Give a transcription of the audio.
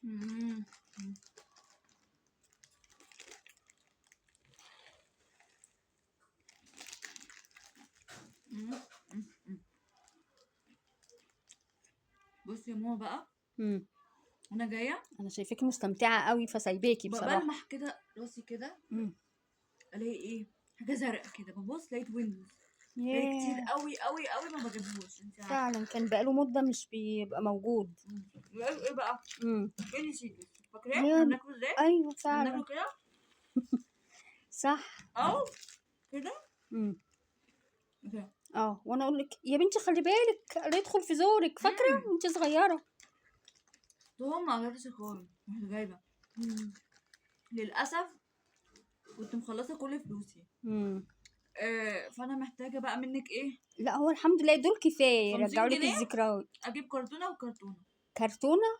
مم. مم. مم. بصي يا ماما بقى، امم انا جايه انا شايفاكي مستمتعه قوي فسايباكي بصراحه. بلمح كده راسي كده، امم الاقي ايه، حاجه زرقاء كده، ببص لقيت ويندوز. بقالي كتير ياه، قوي قوي قوي ما بجيبهوش، انت عارفه. فعلا كان بقاله مده مش بيبقى موجود. بقاله ايه بقى؟ امم ايه نسيته؟ فاكراه احنا يا بناكله ازاي؟ ايوه احنا فعلا. بناكله كده صح. او كده امم كده. وانا اقول لك يا بنتي خلي بالك لا يدخل في زورك، فاكره امم وانت صغيره. هو ما عجبش خالص، رحت جايبه. امم للاسف كنت مخلصه كل فلوسي. امم فانا محتاجه بقى منك ايه، لا هو الحمد لله دول كفايه 50 يرجعوا لك جنيه الذكريات. اجيب كرتونه وكرتونه. كرتونه